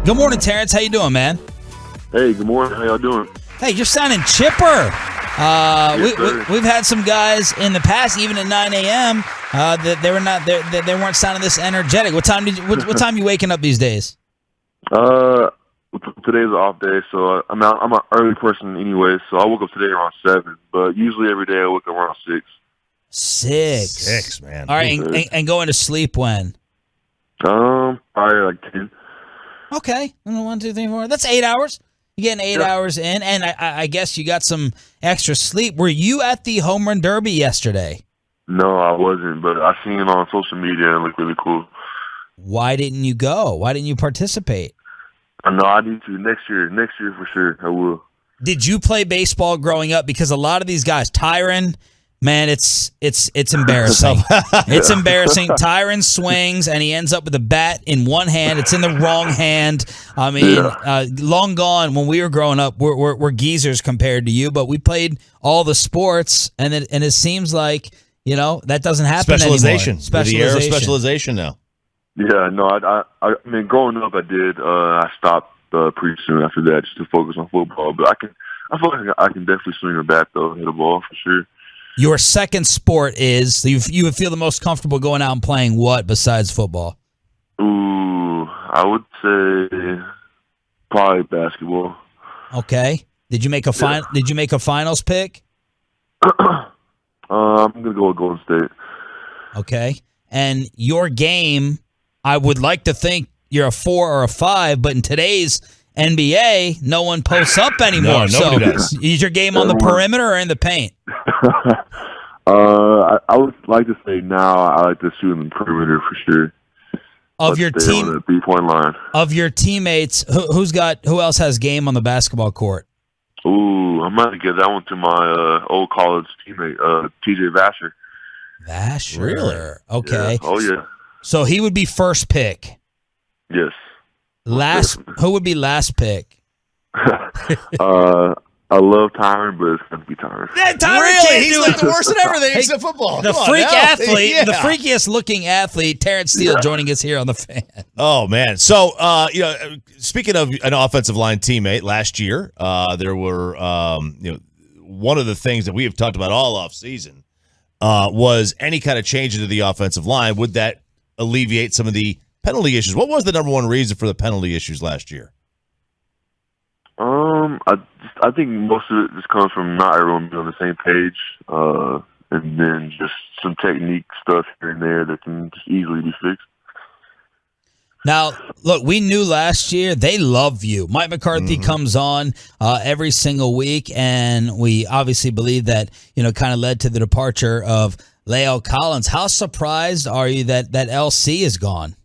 Good morning, Terrence. How you doing, man? Hey, good morning. How y'all doing? Hey, you're sounding chipper. Yes, we've had some guys in the past, even at 9 a.m., that they weren't sounding this energetic. What time you waking up these days? Today's an off day, so I'm an early person anyway. So I woke up today around 7, but usually every day I wake up around 6. 6, man. All right, and going to sleep when? Probably like 10. Okay, 1, 2, 3, 4. That's 8 hours. You're getting 8 hours in, and I guess you got some extra sleep. Were you at the Home Run Derby yesterday? No, I wasn't, but I seen it on social media and it looked really cool. Why didn't you go? Why didn't you participate? I know I need to next year. Next year for sure, I will. Did you play baseball growing up? Because a lot of these guys, Tyron, man, it's embarrassing. It's embarrassing. Tyron swings, and he ends up with a bat in one hand. It's in the wrong hand. I mean, long gone when we were growing up, we're geezers compared to you, but we played all the sports, and it seems like, that doesn't happen anymore. The era of specialization now. Yeah, no, I mean, growing up, I did. I stopped pretty soon after that just to focus on football. But I feel like I can definitely swing a bat, though, hit a ball for sure. Your second sport is, you would feel the most comfortable going out and playing what besides football? Ooh, I would say probably basketball. Okay. Did you make a finals pick? I'm gonna go with Golden State. Okay. And your game, I would like to think you're a 4 or a 5, but in today's NBA, no one posts up anymore. No, nobody does. Is your game on the perimeter or in the paint? I would like to say now I like to shoot in the perimeter for sure. Of your team, on the 3-point line. Of your teammates, who else has game on the basketball court? Ooh, I might give that one to my old college teammate, TJ Vasher. Vasher, really? Okay. Yeah. Oh yeah. So he would be first pick. Yes. Who would be last pick? I love Tyron, but it's going to be Tyron. Yeah, Tyron really? He's like the worst at everything except football. The freakiest looking athlete, Terence Steele, joining us here on the Fan. Oh man! So speaking of an offensive line teammate, last year there were one of the things that we have talked about all off season was any kind of change into the offensive line. Would that alleviate some of the penalty issues? What was the number one reason for the penalty issues last year? I think most of it just comes from not everyone being on the same page, and then just some technique stuff here and there that can just easily be fixed. Now, look, we knew last year they love you. Mike McCarthy comes on every single week, and we obviously believe that kind of led to the departure of La'el Collins. How surprised are you that LC is gone?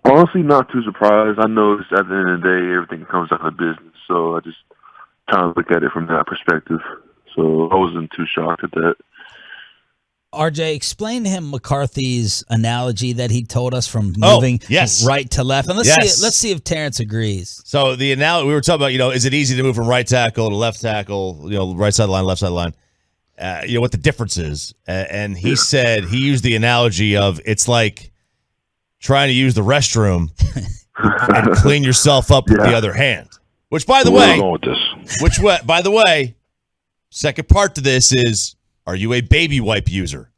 Honestly, not too surprised. I know it's at the end of the day, everything comes out of business, so I just kind of look at it from that perspective. So I wasn't too shocked at that. RJ, explain to him McCarthy's analogy that he told us from moving right to left. And let's see if Terrence agrees. So the analogy we were talking about, is it easy to move from right tackle to left tackle, right side of the line, left side of the line, what the difference is. And he said, he used the analogy of it's like trying to use the restroom and clean yourself up with the other hand. Which, by the way, second part to this is, are you a baby wipe user?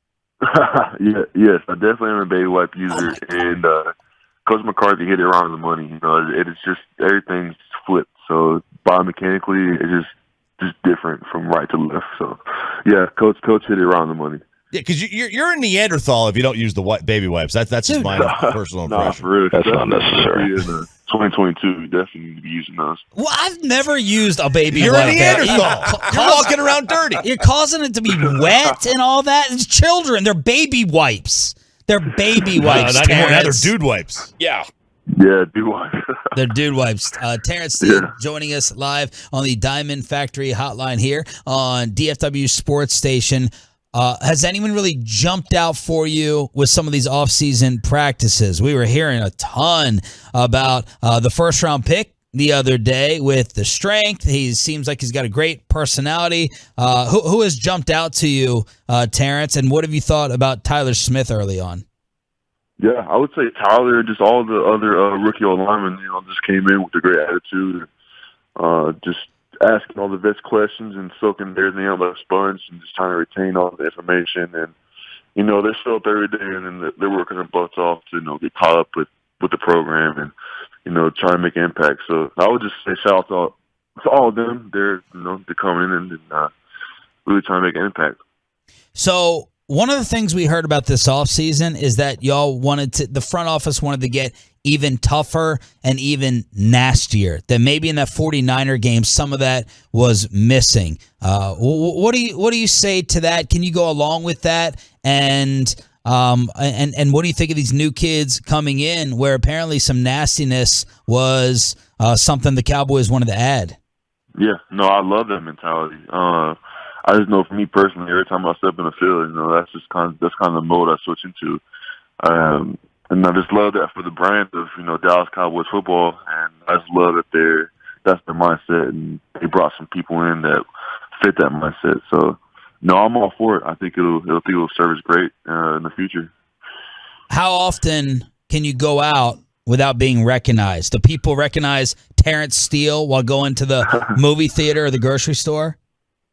Yes, I definitely am a baby wipe user. And Coach McCarthy hit it around the money. It's just everything's flipped. So biomechanically, it's just different from right to left. So yeah, Coach hit it around the money. Yeah, because you're a Neanderthal if you don't use the baby wipes. That's just my personal impression. For real, that's not necessary. In 2022, you definitely need to be using those. Well, I've never used a baby wipe. You're a Neanderthal. You're walking around dirty. You're causing it to be wet and all that. It's children. They're baby wipes. They're baby wipes. Not anymore. Now they're dude wipes. Yeah. Yeah, dude wipes. They're dude wipes. Terence Steele joining us live on the Diamond Factory hotline here on DFW Sports Station. Has anyone really jumped out for you with some of these off-season practices? We were hearing a ton about the first-round pick the other day with the strength. He seems like he's got a great personality. Who has jumped out to you, Terrence, and what have you thought about Tyler Smith early on? Yeah, I would say Tyler, just all the other rookie linemen, just came in with a great attitude. Just asking all the best questions and soaking everything out like a sponge and just trying to retain all the information. And, they show up every day and then they're working their butts off to, get caught up with the program and, try to make an impact. So I would just say shout out to all of them. They're coming in and really trying to make an impact. So one of the things we heard about this offseason is that y'all the front office wanted to get even tougher and even nastier. That maybe in that 49er game, some of that was missing. What do you say to that? Can you go along with that? And what do you think of these new kids coming in where apparently some nastiness was something the Cowboys wanted to add? Yeah, no, I love that mentality. I just know for me personally, every time I step in the field, that's kind of the mode I switch into. And I just love that for the brand of, Dallas Cowboys football. And I just love that that's their mindset. And they brought some people in that fit that mindset. So, no, I'm all for it. I think it'll serve us great in the future. How often can you go out without being recognized? Do people recognize Terence Steele while going to the movie theater or the grocery store?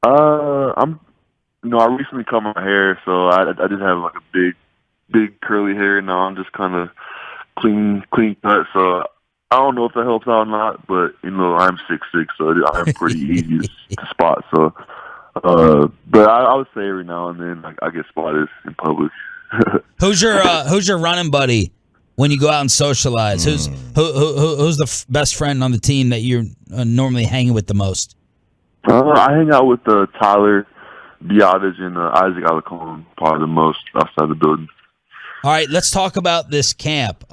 I recently cut my hair, so I just have like a big curly hair now. I'm just kind of clean cut, so I don't know if that helps out or not. But I'm 6'6", so I'm pretty easy to spot. So, but I would say every now and then I get spotted in public. Who's your running buddy when you go out and socialize? Who's the best friend on the team that you're normally hanging with the most? I hang out with Tyler Biadasz and Isaac Alacone probably the most outside the building. All right, let's talk about this camp.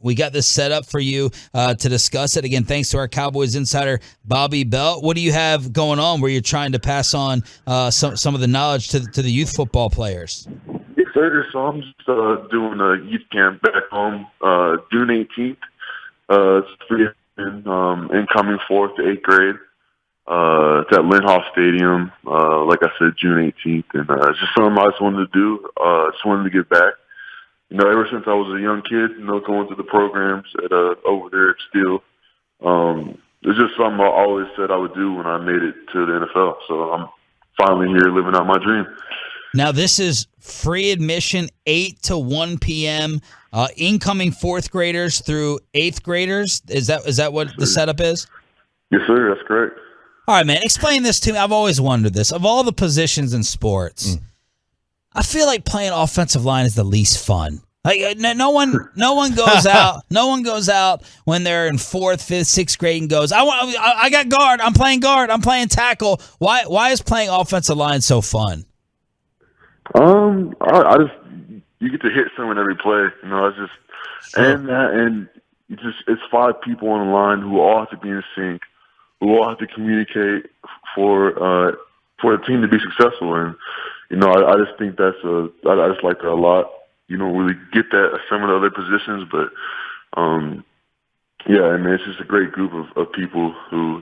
We got this set up for you to discuss it. Again, thanks to our Cowboys insider, Bobby Bell. What do you have going on where you're trying to pass on some of the knowledge to the youth football players? Yes, sir. So I'm just doing a youth camp back home June 18th. It's free incoming 4th to 8th grade. It's at Lindhoff Stadium, like I said, June 18th. And it's just something I just wanted to do. Just wanted to give back. Ever since I was a young kid, going through the programs at over there at Steele, it's just something I always said I would do when I made it to the NFL. So I'm finally here living out my dream. Now, this is free admission, 8 to 1 p.m., incoming 4th graders through 8th graders. Is that what the setup is? Yes, sir. That's correct. All right, man. Explain this to me. I've always wondered this. Of all the positions in sports, I feel like playing offensive line is the least fun. Like no one goes out. No one goes out when they're in 4th, 5th, 6th grade and goes, I got guard. I'm playing guard. I'm playing tackle. Why is playing offensive line so fun? I just you get to hit someone every play. It's just and it's 5 people on the line who all have to be in sync, who all have to communicate for the team to be successful. And I just think I just like that a lot. You don't really get that at some of the other positions, but it's just a great group of people who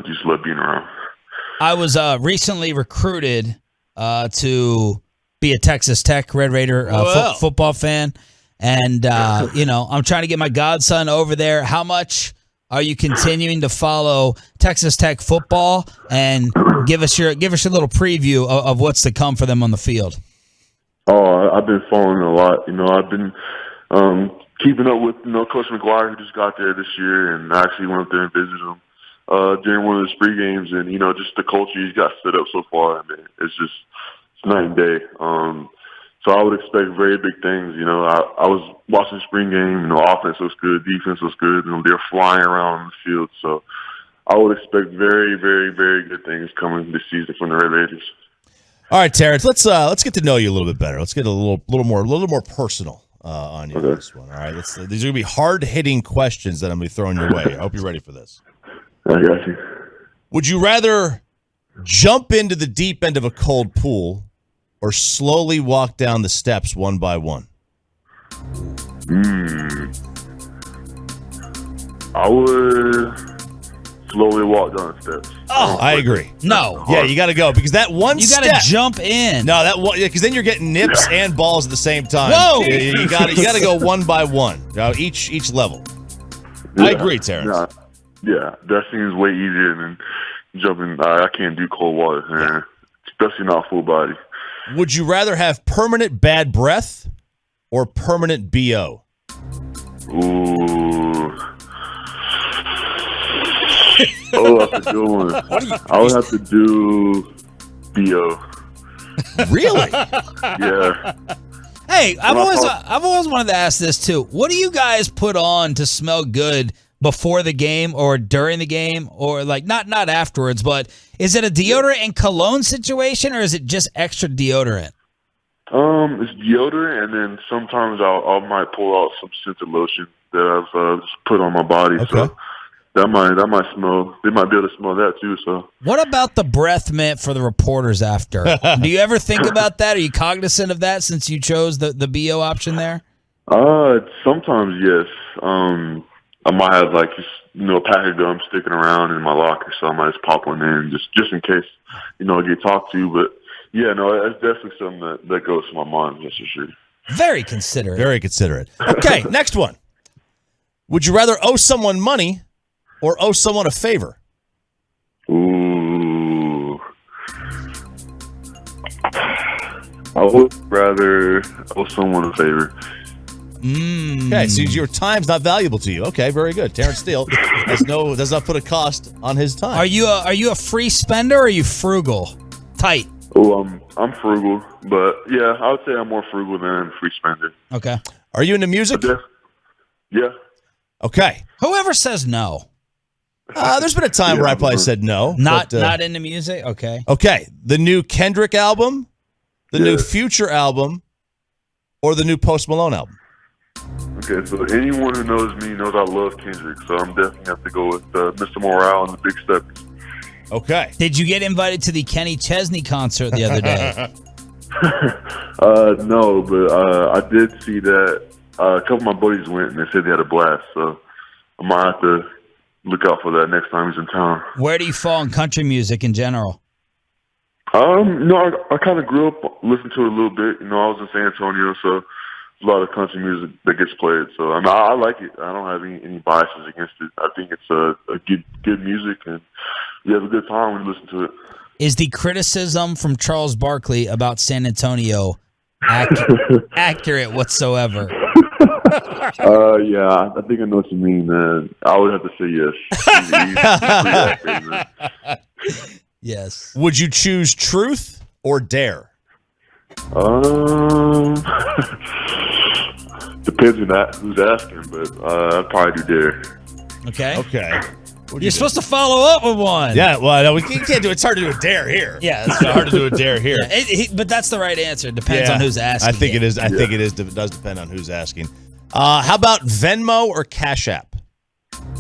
just love being around. I was recently recruited to be a Texas Tech Red Raider football fan, and I'm trying to get my godson over there. How much are you continuing to follow Texas Tech football, and give us your little preview of what's to come for them on the field? Oh, I've been following a lot. I've been keeping up with Coach McGuire, who just got there this year, and I actually went up there and visited him during one of the spring games, and just the culture he's got set up so far. I mean, it's night and day. So I would expect very big things. I was watching the spring game. Offense was good, defense was good. They're flying around the field. So I would expect very, very, very good things coming this season from the Red Raiders. All right, Terrence, let's get to know you a little bit better. Let's get a little more personal on you on this one. All right, these are going to be hard-hitting questions that I'm going to be throwing your way. I hope you're ready for this. I got you. Would you rather jump into the deep end of a cold pool or slowly walk down the steps one by one? I would slowly walk down the steps. Oh, I agree. No. Yeah, you got to go because that one You step. got to jump in. No, that one because then you're getting nips and balls at the same time. Whoa! You got to go one by one. Each level. Yeah. I agree, Terrence. Yeah, that seems way easier than jumping. I can't do cold water, man. Especially not full body. Would you rather have permanent bad breath or permanent BO? Ooh. Oh, that's a good one. I would have to do BO. Really? Yeah. Hey, I've always wanted to ask this too. What do you guys put on to smell good before the game or during the game, or like not afterwards? But is it a deodorant and cologne situation, or is it just extra deodorant? It's deodorant, and then sometimes I might pull out some scented lotion that I've just put on my body. Okay. So that might smell. They might be able to smell that too. So What about the breath mint for the reporters after? Do you ever think about that? Are you cognizant of that since you chose the BO option there? sometimes yes. I might have like a pack of gum sticking around in my locker, so I might just pop one in just in case I get talked to. But yeah, no, that's definitely something that goes to my mind. That's for sure. Very considerate. Very considerate. Okay, next one. Would you rather owe someone money or owe someone a favor? Ooh. I would rather owe someone a favor. Okay, so your time's not valuable to you. Okay, very good. Terence Steele does not put a cost on his time. Are you a free spender or are you frugal? Tight. Oh, I'm frugal, but yeah, I would say I'm more frugal than a free spender. Okay. Are you into music? Yeah. Okay. Whoever says no. There's been a time where I probably said no. Not but, into music? Okay. Okay, the new Kendrick album, the new Future album, or the new Post Malone album? Okay, so anyone who knows me knows I love Kendrick, so I'm definitely have to go with Mr. Morale and the Big Steppers. Okay. Did you get invited to the Kenny Chesney concert the other day? No, but I did see that a couple of my buddies went and they said they had a blast, so I might have to look out for that next time he's in town. Where do you fall in country music in general? I kind of grew up listening to it a little bit. I was in San Antonio, so a lot of country music that gets played. So I like it. I don't have any biases against it. I think it's a good music, and you have a good time when you listen to it. Is the criticism from Charles Barkley about San Antonio accurate whatsoever? Yeah, I think I know what you mean, man. I would have to say yes. He's pretty accurate, man. Yes. Would you choose truth or dare? Depends on who's asking, but I'd probably do dare. Okay. Okay. You're supposed to follow up with one. Yeah, well, no, we can't do it. It's hard to do a dare here. Yeah, it's hard to do a dare here. Yeah, but that's the right answer. It depends on who's asking. I think it is. I think it is. It does depend on who's asking. How about Venmo or Cash App?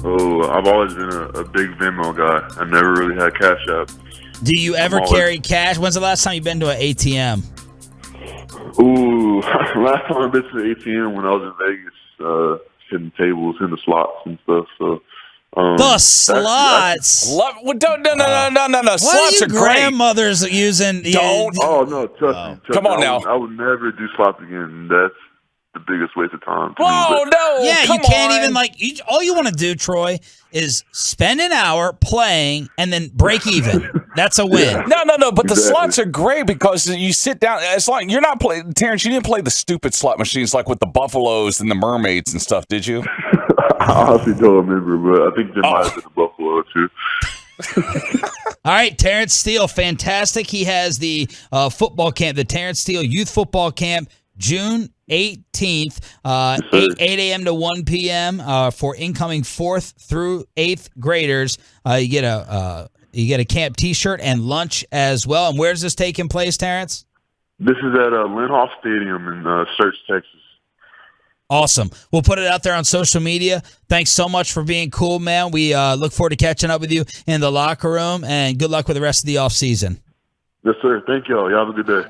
Oh, I've always been a big Venmo guy. I never really had Cash App. Do you ever carry cash? When's the last time you've been to an ATM? Ooh, last time I've been to the ATM when I was in Vegas, hitting tables, hitting the slots and stuff. So the slots. No. What Slots are are you great. grandmothers using? Don't. Oh no, trust me. Come on now. I would never do slots again. That's the biggest waste of time. Whoa, no. Yeah, come you can't on. even all you want to do, Troy, is spend an hour playing and then break even. That's a win. No. But the Exactly. slots are great because you sit down. It's like you're not playing. Terrence, you didn't play the stupid slot machines like with the Buffaloes and the Mermaids and stuff, did you? I honestly don't remember, but I think there might have been a Buffalo too. All right, Terence Steele, fantastic. He has the football camp, the Terence Steele Youth Football Camp, June 18th, 8 a.m. to 1 p.m. For incoming 4th through 8th graders. You get a camp T-shirt and lunch as well. And where's this taking place, Terrence? This is at Lindhoff Stadium in Search, Texas. Awesome. We'll put it out there on social media. Thanks so much for being cool, man. We look forward to catching up with you in the locker room, and good luck with the rest of the offseason. Yes, sir. Thank y'all. Y'all have a good day.